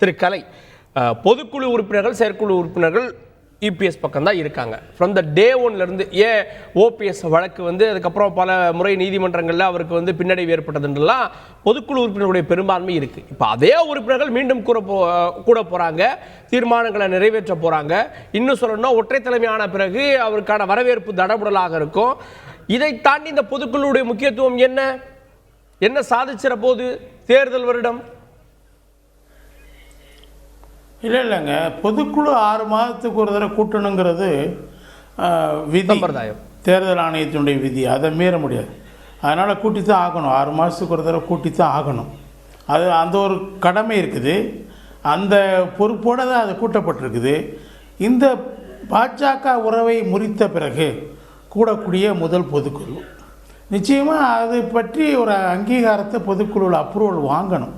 திரு கலை, பொதுக்குழு உறுப்பினர்கள் செயற்குழு உறுப்பினர்கள் இபிஎஸ் பக்கம் தான் இருக்காங்க ஃப்ரம் த டே ஒன்லேருந்து. ஏன் ஓபிஎஸ் வழக்கு அதுக்கப்புறம் பல முறை நீதிமன்றங்களில் அவருக்கு பின்னடைவு ஏற்பட்டதுன்றலாம் பொதுக்குழு உறுப்பினர்களுடைய பெரும்பான்மை இருக்குது. இப்போ அதே உறுப்பினர்கள் மீண்டும் கூட போகிறாங்க, தீர்மானங்களை நிறைவேற்ற போகிறாங்க. இன்னும் சொல்லணும்னா ஒற்றை தலைமையான பிறகு அவருக்கான வரவேற்பு தடபுடலாக இருக்கும். இதை தாண்டி இந்த பொதுக்குழுடைய முக்கியத்துவம் என்ன சாதிச்சிட போது தேர்தல் வருடம்? இல்லைங்க, பொதுக்குழு 6 மாதத்துக்கு ஒரு தடவை கூட்டணுங்கிறது விதி, சம்பிரதாயம், தேர்தல் ஆணையத்தினுடைய விதி. அதை மீற முடியாது. அதனால் கூட்டித்தான் ஆகணும். 6 மாதத்துக்கு ஒரு தடவை கூட்டித்தான் ஆகணும். அது அந்த ஒரு கடமை இருக்குது. அந்த பொறுப்போடு தான் அது கூட்டப்பட்டிருக்குது. இந்த பாஜக உறவை முறித்த பிறகு கூடக்கூடிய முதல் பொதுக்குழு. நிச்சயமாக அது பற்றி ஒரு அங்கீகாரத்தை பொதுக்குழுவில் அப்ரூவல் வாங்கணும்.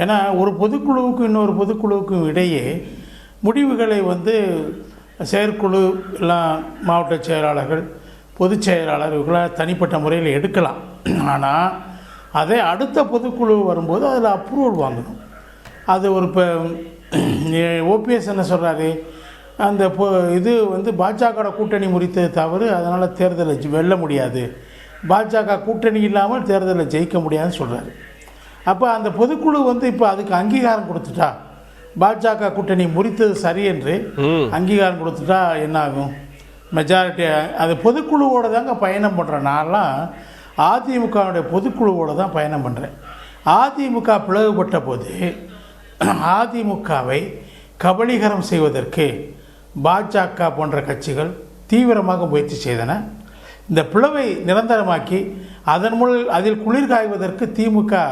ஏன்னா ஒரு பொதுக்குழுவுக்கும் இன்னொரு பொதுக்குழுவுக்கும் இடையே முடிவுகளை செயற்குழு எல்லாம் மாவட்ட செயலாளர்கள், பொதுச் செயலாளர் இவங்களாம் தனிப்பட்ட முறையில் எடுக்கலாம். ஆனால் அதே அடுத்த பொதுக்குழு வரும்போது அதில் அப்ரூவல் வாங்கணும். அது ஒரு இப்போ ஓபிஎஸ் என்ன சொல்கிறாரு, அந்த இது பாஜக கூட்டணி முறித்தது தவறு, அதனால் தேர்தலை வெல்ல முடியாது, பாஜக கூட்டணி இல்லாமல் தேர்தலை ஜெயிக்க முடியாதுன்னு சொல்கிறாரு. அப்போ அந்த பொதுக்குழு இப்போ அதுக்கு அங்கீகாரம் கொடுத்துட்டா, பாஜக கூட்டணி முறித்தது சரி என்று அங்கீகாரம் கொடுத்துட்டா என்ன ஆகும்? மெஜாரிட்டி அது பொதுக்குழுவோடு தாங்க பயணம் பண்ணுறேன். நான்லாம் அதிமுகவுடைய பொதுக்குழுவோடு தான் பயணம் பண்ணுறேன். அதிமுக பிளவுபட்ட போது அதிமுகவை கபலீகரம் செய்வதற்கு பாஜக போன்ற கட்சிகள் தீவிரமாக முயற்சி செய்தன. இந்த பிளவை நிரந்தரமாக்கி அதன் மூலம் அதில் குளிர் காய்வதற்கு திமுக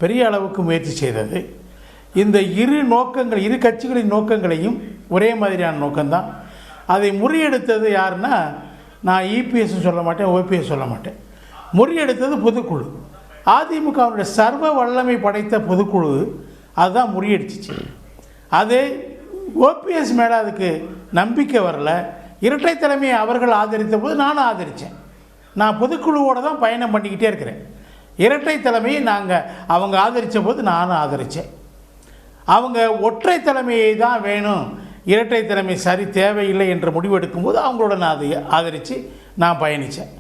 பெரிய அளவுக்கு முயற்சி செய்தது. இந்த இரு கட்சிகளின் நோக்கங்களையும் ஒரே மாதிரியான நோக்கம்தான். அதை முறியெடுத்தது யாருன்னா, நான் இபிஎஸ் சொல்ல மாட்டேன், ஓபிஎஸ் சொல்ல மாட்டேன், முறியெடுத்தது பொதுக்குழு. அதிமுகவுடைய சர்வ வல்லமை படைத்த பொதுக்குழு அதுதான் முறியடிச்சிச்சு. அது ஓபிஎஸ் மேலே அதுக்கு நம்பிக்கை வரல. இரட்டை தலைமையை அவர்கள் ஆதரித்த போது நானும் ஆதரித்தேன். நான் பொதுக்குழுவோடு தான் பயணம் பண்ணிக்கிட்டே இருக்கிறேன். இரட்டை தலைமையை அவங்க ஆதரித்த போது நானும் ஆதரித்தேன். அவங்க ஒற்றை தலைமையை தான் வேணும், இரட்டை தலைமை சரி தேவையில்லை என்ற முடிவெடுக்கும்போது அவங்களோட நான் அதை ஆதரித்து நான் பயணித்தேன்.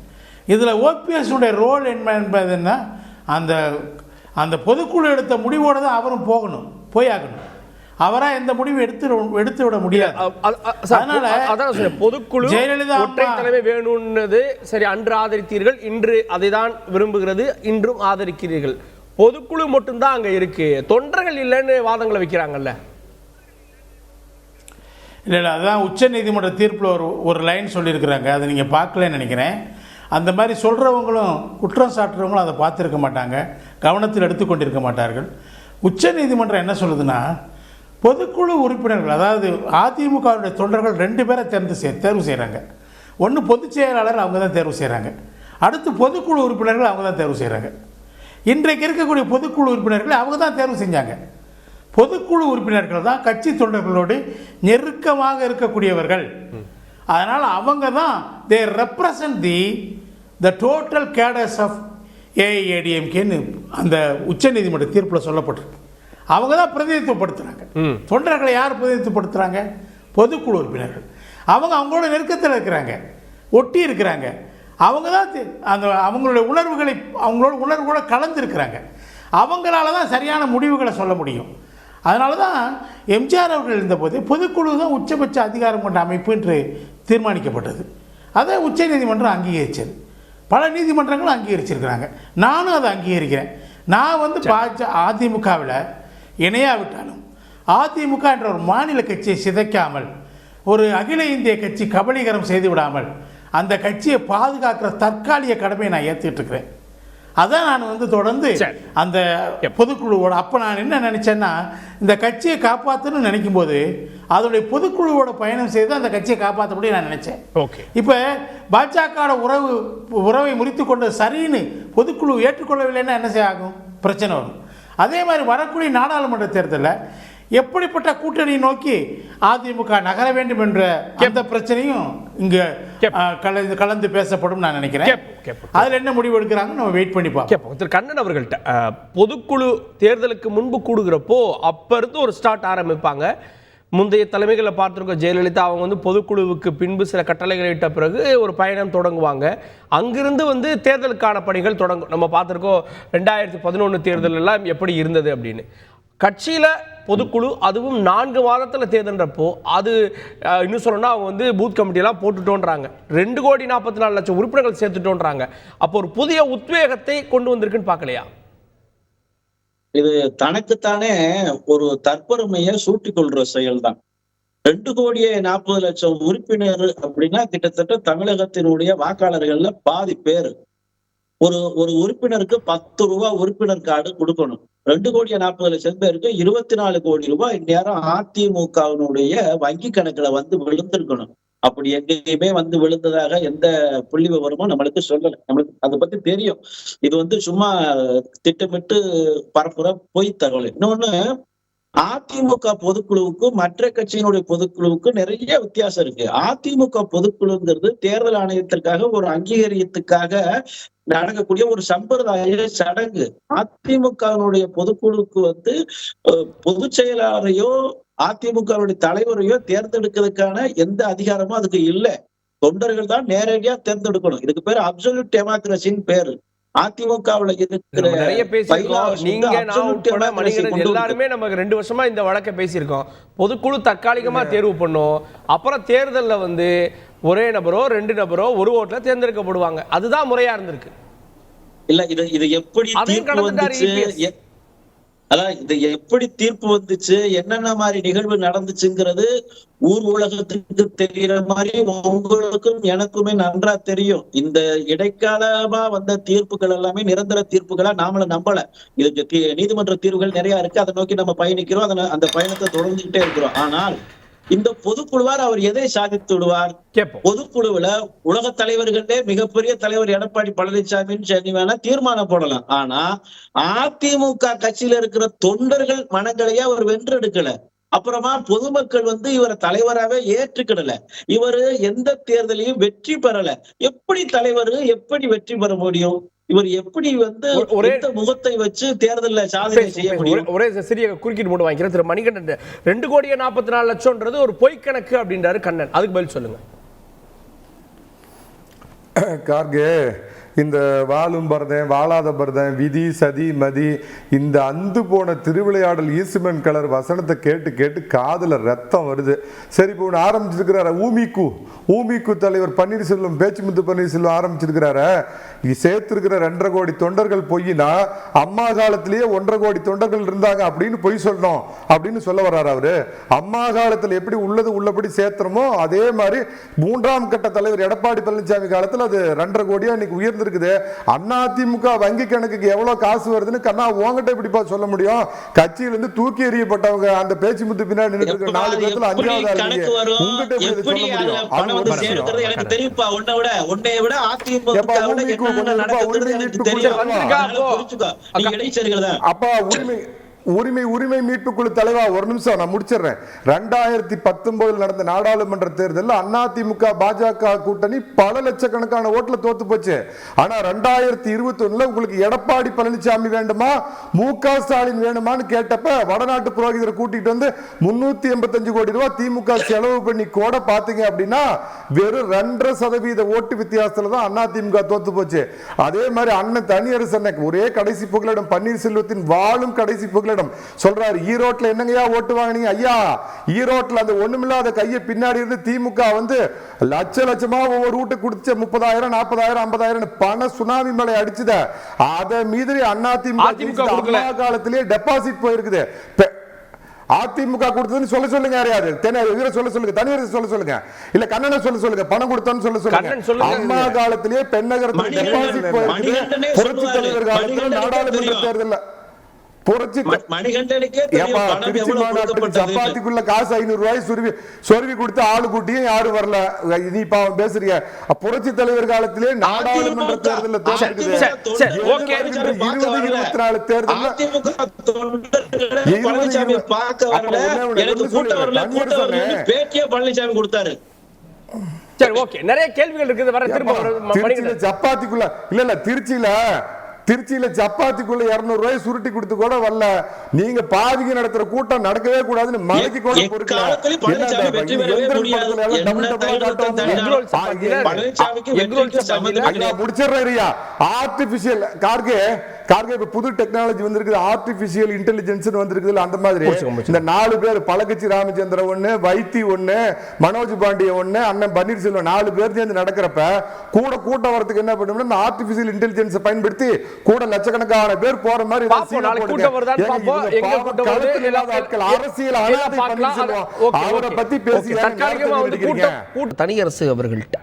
இதில் ஓபிஎஸ்னுடைய ரோல் என்பதுன்னா, அந்த பொதுக்குழு எடுத்த முடிவோடு தான் அவரும் போயாகணும். அவராக எந்த முடிவு எடுத்து விட முடியாது. அதனால பொதுக்குழு ஜெயலலிதா ஒற்றை தலைமை வேணும்னது சரி, அன்று ஆதரித்தீர்கள், இன்று அதை தான் விரும்புகிறது, இன்றும் ஆதரிக்கிறீர்கள். பொதுக்குழு மட்டும்தான் அங்க இருக்கு, தொண்டர்கள் இல்லைன்னு வாதங்களை வைக்கிறாங்கல்ல. இல்லை, அதுதான் உச்ச நீதிமன்ற தீர்ப்பில் ஒரு லைன் சொல்லியிருக்கிறாங்க. அதை நீங்கள் பார்க்கலன்னு நினைக்கிறேன். அந்த மாதிரி சொல்கிறவங்களும் குற்றம் சாட்டுறவங்களும் அதை பார்த்துருக்க மாட்டாங்க, கவனத்தில் எடுத்துக்கொண்டிருக்க மாட்டார்கள். உச்ச நீதிமன்றம் என்ன சொல்லுதுன்னா, பொதுக்குழு உறுப்பினர்கள், அதாவது அதிமுகவுடைய தொண்டர்கள் 2 பேரை தேர்வு செய்கிறாங்க. ஒன்று பொதுச் செயலாளர், அவங்க தான் தேர்வு செய்கிறாங்க. அடுத்து பொதுக்குழு உறுப்பினர்கள், அவங்க தான் தேர்வு செய்கிறாங்க. இன்றைக்கு இருக்கக்கூடிய பொதுக்குழு உறுப்பினர்கள் அவங்க தான் தேர்வு செஞ்சாங்க. பொதுக்குழு உறுப்பினர்கள் தான் கட்சி தொண்டர்களோடு நெருக்கமாக இருக்கக்கூடியவர்கள். அதனால் அவங்க தான் the represent the total cadres of ஏஐஏடிஎம்கேன்னு அந்த உச்ச நீதிமன்ற தீர்ப்பில் சொல்லப்பட்டிருக்கு. அவங்க தான் பிரதிநிதித்துவப்படுத்துகிறாங்க. தொண்டர்களை யார் பிரதிநிதித்துவப்படுத்துகிறாங்க? பொதுக்குழு உறுப்பினர்கள். அவங்களோட நெருக்கத்தில் இருக்கிறாங்க, ஒட்டி இருக்கிறாங்க. அவங்க தான் அவங்களுடைய அவங்களோட உணர்வுகளை கலந்துருக்கிறாங்க. அவங்களால தான் சரியான முடிவுகளை சொல்ல முடியும். அதனால தான் எம்ஜிஆர் அவர்கள் இருந்தபோது பொதுக்குழு தான் உச்சபட்ச அதிகாரம் கொண்ட அமைப்பு என்று தீர்மானிக்கப்பட்டது. அதை உச்ச நீதிமன்றம் அங்கீகரித்தது. பல நீதிமன்றங்களும் அங்கீகரிச்சிருக்கிறாங்க. நானும் அதை அங்கீகரிக்கிறேன். நான் அதிமுகவில் இணையாவிட்டாலும் அதிமுக என்ற ஒரு மாநில கட்சியை சிதைக்காமல், ஒரு அகில இந்திய கட்சி கபலீகரம் செய்து விடாமல் அந்த கட்சியை பாதுகாக்கிற தற்காலிக கடமையை நான் ஏற்றுக்கிட்டு இருக்கிறேன். அதான் நான் தொடர்ந்து அந்த பொதுக்குழுவோட அப்போ நான் என்ன நினச்சேன்னா, இந்த கட்சியை காப்பாற்றணும்னு நினைக்கும் போது அதனுடைய பொதுக்குழுவோட பயணம் செய்து அந்த கட்சியை காப்பாற்ற முடியும் நான் நினச்சேன். இப்போ பாஜக உறவை முறித்து கொண்டு சரின்னு பொதுக்குழு ஏற்றுக்கொள்ளவில்லைன்னா என்ன ஆகும்? பிரச்சனை வரும். அதே மாதிரி வரக்கூடிய நாடாளுமன்ற தேர்தலில் எப்படிப்பட்ட கூட்டணி நோக்கி அதிமுக நகர வேண்டும் என்ற அந்த பிரச்சனையும் இங்க கலந்து பேசப்படும் நான் நினைக்கிறேன். அதுல என்ன முடிவு எடுக்கிறாங்க நம்ம வெயிட் பண்ணி பார்ப்போம். திரு கண்ணன் அவர்கள்ட்ட பொதுக்குழு தேர்தலுக்கு முன்பு கூடுகிறப்போ அப்ப இருந்து ஒரு ஸ்டார்ட் ஆரம்பிப்பாங்க. முந்தைய தலைமைகளை பார்த்துருக்கோம். ஜெயலலிதா அவங்க வந்து பொதுக்குழுவுக்கு பின்பு சில கட்டளைகளை இட்ட பிறகு ஒரு பயணம் தொடங்குவாங்க. அங்கிருந்து வந்து தேர்தலுக்கான பணிகள் தொடங்கும். நம்ம பார்த்துருக்கோம் 2011 தேர்தல் எல்லாம் எப்படி இருந்தது அப்படின்னு. கட்சியில் பொதுக்குழு அதுவும் 4 மாதத்தில் தேர்தல்ன்றப்போ அது இன்னும் சொல்லணும்னா அவங்க வந்து பூத் கமிட்டியெல்லாம் போட்டுட்டோன்றாங்க. 2,44,00,000 உறுப்பினர்கள் சேர்த்துட்டோன்றாங்க. அப்போ ஒரு புதிய உத்வேகத்தை கொண்டு வந்திருக்குன்னு பார்க்கலையா? இது தனக்குத்தானே ஒரு தற்பெருமையை சூட்டிக் கொள்ற செயல் தான். 2,40,00,000 உறுப்பினர் அப்படின்னா கிட்டத்தட்ட தமிழகத்தினுடைய வாக்காளர்கள்ல பாதி பேரு. ஒரு உறுப்பினருக்கு 10 ரூபாய் உறுப்பினர் கார்டு கொடுக்கணும். 2,40,00,000 பேருக்கு 24 கோடி ரூபாய் இந்நேரம் அதிமுகவினுடைய வங்கி கணக்குல வந்து விழுந்திருக்கணும். அப்படி எங்கேயுமே வந்து விழுந்ததாக எந்த புள்ளி விவரமும் நம்மளுக்கு சொல்லல. நம்மளுக்கு அதை பத்தி தெரியும். இது வந்து சும்மா திட்டமிட்டு பரப்புற பொய் தகவல். இன்னொன்னு, அதிமுக பொதுக்குழுவுக்கும் மற்ற கட்சியினுடைய பொதுக்குழுவுக்கும் நிறைய வித்தியாசம் இருக்கு. அதிமுக பொதுக்குழுங்கிறது தேர்தல் ஆணையத்திற்காக ஒரு அங்கீகாரத்துக்காக நடக்கக்கூடிய ஒரு சம்பிரதாய சடங்கு. அதிமுகவினுடைய பொதுக்குழுவுக்கு வந்து பொதுச் செயலாளரையோ அதிமுகவுடைய தலைவரையோ தேர்ந்தெடுக்கிறதுக்கான எந்த அதிகாரமும் அதுக்கு இல்லை. தொண்டர்கள் தான் நேரடியா தேர்ந்தெடுக்கணும். இதுக்கு பேரு அப்சல்யூட் டெமோக்ரஸின்னு பேரு. அதிமுகவுல இருக்கிற நிறைய பேசியிருக்கோம். நீங்க நான் உட்பட மணிகண்டன் எல்லாருமே நமக்கு 2 வருஷமா இந்த வழக்கை பேசியிருக்கோம். பொதுக்குழு தற்காலிகமா தேர்வு பண்ணும், அப்புறம் தேர்தலில் வந்து ஒரே நபரோ 2 நபரோ ஒரு ஓட்டுல தேர்ந்தெடுக்கப்படுவாங்க. அதுதான் முறையா இருந்திருக்கு. இல்ல இது எப்படி தீர்ப்பு வந்துச்சு, அதான் இது எப்படி தீர்ப்பு வந்துச்சு, என்னென்ன மாதிரி நிகழ்வு நடந்துச்சுங்கிறது ஊர் உலகத்துக்கு தெரியற மாதிரி உங்களுக்கும் எனக்குமே நன்றா தெரியும். இந்த இடைக்காலமா வந்த தீர்ப்புகள் எல்லாமே நிரந்தர தீர்ப்புகளா நாமள நம்பல. இதுக்கு நீதிமன்ற தீர்வுகள் நிறைய இருக்கு. அதை நோக்கி நம்ம பயணிக்கிறோம். அந்த பயணத்தை தொடர்ந்துகிட்டே இருக்கிறோம். ஆனால் இந்த பொதுக்குழுவார் அவர் எதை சாதித்து விடுவார்? பொதுக்குழுவுல உலக தலைவர்களே மிகப்பெரிய தலைவர் எடப்பாடி பழனிசாமின்னு சொல்லி வேணா தீர்மானம் போடலாம். ஆனா அதிமுக கட்சியில இருக்கிற தொண்டர்கள் மனங்களையே அவர் வென்றெடுக்கல. அப்புறமா பொதுமக்கள் வந்து இவரை தலைவராகவே ஏற்றுக்கிடல. இவரு எந்த தேர்தலையும் வெற்றி பெறல. எப்படி தலைவர் எப்படி வெற்றி பெற முடியும்? இவர் எப்படி வந்து ஒரே முகத்தை வச்சு தேர்தலில் சாதனை செய்ய முடியும்? ஒரே சிறிய குறுக்கீடு மூடு வாங்கிக்கிறேன். திரு மணிகண்டன் 2,44,00,000 ஒரு பொய்க்கணக்கு அப்படின்றாரு கண்ணன். அதுக்கு பதில் சொல்லுங்க. கார்கே, இந்த வாழும் பரதன் வாழாத பரதன் விதி சதி மதி இந்த அந்து போன திருவிளையாடல் ஈசுமன் கலர் வசனத்தை கேட்டு கேட்டு காதுல ரத்தம் வருது. சரி, இப்போ ஒன்று ஆரம்பிச்சிருக்கிறார ஊமிக்கு தலைவர் பன்னீர்செல்வம், பேச்சுமுத்து பன்னீர்செல்வம் ஆரம்பிச்சிருக்கிறார. சேர்த்திருக்கிற 2.5 கோடி தொண்டர்கள் பொய்னா அம்மா காலத்திலேயே 1.5 கோடி தொண்டர்கள் இருந்தாங்க அப்படின்னு பொய் சொல்லணும் அப்படின்னு சொல்ல வர்றாரு அவரு. அம்மா காலத்தில் எப்படி உள்ளது உள்ளபடி சேர்த்தனமோ அதே மாதிரி 3ஆம் கட்ட தலைவர் எடப்பாடி பழனிசாமி காலத்தில் அது 2.5 கோடியா இன்னைக்கு உயர்ந்து இருக்குது. அதிமுக வங்கி கணக்குக்கு எவ்வளவு காசு வருதுன்னு கண்ணா உங்ககிட்ட எப்படிப்பா சொல்ல முடியும்? கட்சியிலிருந்து தூக்கி எறியப்பட்டவங்க அந்த பேச்சு முத்து பின்னாடி நின்னுட்டு 4 பேர்ல 5வது ஆளு உங்ககிட்ட எப்படி சொல்ல முடியும்? எனக்கு தெரியும்ப்பா. உன்னை விட அதிமுக அப்பா உரிமை மீட்பு குழு தலைவா, ஒரு நிமிஷம் நான் முடிச்சிடுறேன். 2019 நடந்த நாடாளுமன்ற தேர்தலில் அதிமுக பாஜக கூட்டணி பல லட்சக்கணக்கான ஓட்டுல தோத்து போச்சு. ஆனா 2021 உங்களுக்கு எடப்பாடி பழனிசாமி வேண்டுமா மு.க. ஸ்டாலின் வேணுமான்னு கேட்டப்ப வடநாட்டு புரோகிதரை கூட்டிட்டு வந்து 385 கோடி ரூபாய் திமுக செலவு பண்ணி கூட பாத்தீங்க அப்படின்னா வெறும் 2.5% ஓட்டு வித்தியாசத்துல தான் அதிமுக தோத்து போச்சு. அதே மாதிரி அண்ணன் தனியரசு ஒரே கடைசி புகலிடம் பன்னீர்செல்வத்தின் வாழும் கடைசி புகலிடம் சொல்றாரு. ஈரோட்ல என்னங்கயா ஓட்டு வாங்கினீங்க? ஐயா, ஈரோட்ல அந்த ஒண்ணுமில்லாத கையை பின்னாடி இருந்து திமுக வந்து லட்சமா ஒவ்வொரு வீட்டு கொடுத்து 30,000 40,000 50,000 பண சுனாமி மலை அடிச்சுத. அத மீது அதிமுக காலத்திலேயே டெபாசிட் போயிருக்குது. அதிமுக கொடுத்ததுன்னு சொல்லுங்க. யாரையாவது சொல்லுங்க, தனியார் சொல்லுங்க, இல்ல கண்ணனை சொல்லுங்க, பணம் கொடுத்தான்னு சொல்லுங்க. அம்மா காலத்திலேயே பெண்ணகரத்தில் டெபாசிட் போயிருக்குது. புரட்சி தலைவர் காலத்தில் நாடாளுமன்ற தேர்தல் புரட்சி மணிகண்டனுக்கே தெரியும் பணம் திருச்சி எவ்வளவு மாநாட்டுக்கு கொடுக்கப்பட்டது. சப்பாத்திக்குள்ள காசு 500 ரூபாய் சொருவி கொடுத்து ஆளு கூட்டியும் யாரும் வரல. நீ பாவம் பேசுறீங்க. புரட்சி தலைவர் காலத்திலே நாடாளுமன்ற தேர்தலில் தோற்று 2024 தேர்தல் பழனிசாமி பார்க்க வரல, எனக்கு கூட்டம் வரல, கூட்டம் வரல பேட்டியே பழனிசாமி கொடுத்தாரு. சரி, ஓகே, நிறைய கேள்விகள் இருக்குது. வர திரும்ப சப்பாத்திக்குள்ள இல்ல திருச்சியில சப்பாத்திக்குள்ள 200 ரூபாய் சுருட்டி கொடுத்து கூட வரல. நீங்க பாதிக்கு நடத்துற கூட்டம் நடக்கவே கூடாதுன்னு மலைக்கு கூட முடிச்சிடுறியா? ஆர்டிபிஷியல் கார்கே புது டெக்னாலஜி வந்திருக்குது, ஆர்டிபிஷியல் இன்டெலிஜென்ஸ் வந்திருக்குது. அந்த மாதிரி இந்த 4 பேர் பழக்கச்சி ராமச்சந்திரன் ஒண்ணு, வைத்தி ஒண்ணு, மனோஜ் பாண்டிய ஒண்ணு, அண்ணன் பன்னீர்செல்வம் 4 பேர் சேர்ந்து நடக்கிறப்ப கூட்டம் வரதுக்கு என்ன பண்ணணும்? இந்த ஆர்டிபிஷியல் இன்டெலிஜென்ஸ் பயன்படுத்தி கூட லட்சக்கணக்கான பேர் போற மாதிரி அவரை பத்தி பேசி தனியரசு அவர்கள்ட்ட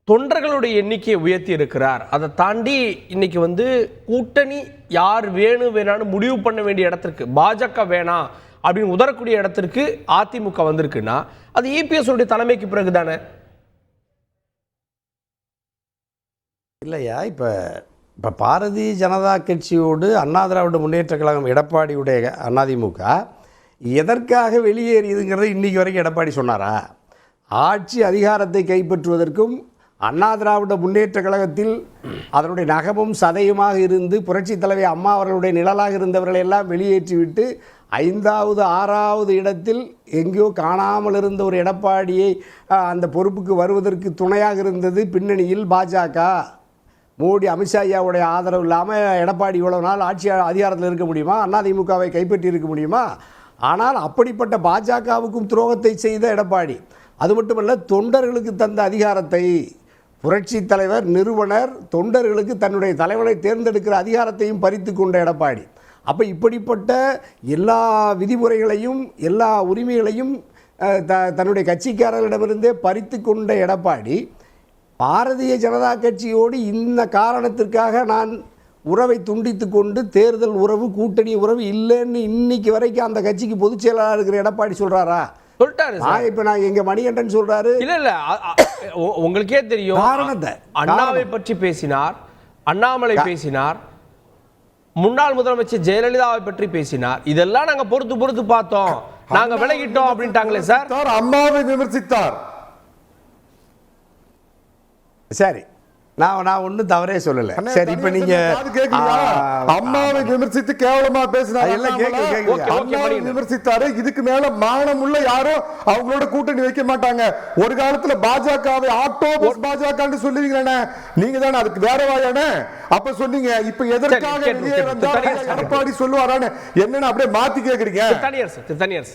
தொண்டர்களுடைய எண்ணிக்கையை உயர்த்தி இருக்கிறார். அதை தாண்டி இன்னைக்கு வந்து கூட்டணி யார் வேணான்னு முடிவு பண்ண வேண்டிய இடத்திற்கு பாஜக வேணாம் அப்படின்னு உதரக்கூடிய இடத்திற்கு அதிமுக வந்திருக்குன்னா அது இபிஎஸ் உடைய தலைமைக்கு பிறகு தானே? இல்லையா, இப்போ பாரதிய ஜனதா கட்சியோடு அண்ணா திராவிட முன்னேற்ற கழகம் எடப்பாடியுடைய அதிமுக எதற்காக வெளியேறியதுங்கிறது இன்றைக்கி வரைக்கும் எடப்பாடி சொன்னாரா? ஆட்சி அதிகாரத்தை கைப்பற்றுவதற்கும் அண்ணா திராவிட முன்னேற்ற கழகத்தில் அதனுடைய நகமும் சதையுமாக இருந்து புரட்சி தலைவி அம்மா அவர்களுடைய நிழலாக இருந்தவர்களை எல்லாம் வெளியேற்றிவிட்டு 5வது 6வது இடத்தில் எங்கேயோ காணாமல் இருந்த ஒரு எடப்பாடியை அந்த பொறுப்புக்கு வருவதற்கு துணையாக இருந்தது பின்னணியில் பாஜக. மோடி அமித்ஷா ஐயாவுடைய ஆதரவு இல்லாமல் எடப்பாடி இவ்வளவு நாள் ஆட்சி அதிகாரத்தில் இருக்க முடியுமா? அதிமுகவை கைப்பற்றி இருக்க முடியுமா? ஆனால் அப்படிப்பட்ட பாஜகவுக்கும் துரோகத்தை செய்த எடப்பாடி, அது மட்டுமல்ல தொண்டர்களுக்கு தந்த அதிகாரத்தை, புரட்சி தலைவர் நிறுவனர் தொண்டர்களுக்கு தன்னுடைய தலைவனை தேர்ந்தெடுக்கிற அதிகாரத்தையும் பறித்து கொண்ட எடப்பாடி. அப்போ இப்படிப்பட்ட எல்லா விதிமுறைகளையும் எல்லா உரிமைகளையும் தன்னுடைய கட்சிக்காரர்களிடமிருந்தே பறித்து கொண்ட எடப்பாடி பாரதிய ஜனதா கட்சியோடு இந்த காரணத்திற்காக நான் உறவை துண்டித்து கொண்டு தேர்தல் உறவு கூட்டணி உறவு இல்லைன்னு இன்னைக்கு வரைக்கும் அந்த கட்சிக்கு பொதுச் செயலாளர் இருக்கிற எடப்பாடி சொல்றாரா? சொல்லிட்டாரு. இப்ப நான் எங்க மணிகண்டன் சொல்றாரு. இல்ல உங்களுக்கே தெரியும் காரணத்தை அண்ணாவை பற்றி பேசினார், அண்ணாமலை பேசினார், முன்னாள் முதலமைச்சர் ஜெயலலிதாவை பற்றி பேசினார். இதெல்லாம் நாங்க பொறுத்து பார்த்தோம், நாங்க விலகிட்டோம் அப்படின்ட்டாங்களே சார். அம்மாவை விமர்சித்தார். சரி, நான் ஒன்றும் தவறே சொல்லலை. சரி, இப்போ நீங்க அம்மாவை விமர்சித்து கேவலமா பேசினாரு, விமர்சித்தாரு. இதுக்கு மேல மானம் உள்ள யாரும் அவங்களோட கூட்டணி வைக்க மாட்டாங்க. ஒரு காலத்துல பாஜகவை ஆட்டோபஸ் பாஜக சொல்லுவீங்களே நீங்க தானே, அதுக்கு வேற வாயானே அப்ப சொன்னீங்க. இப்ப எதற்காக எடப்பாடி சொல்லுவாரான்னு என்னன்னு அப்படியே மாத்தி கேக்குறீங்க. தனியரசு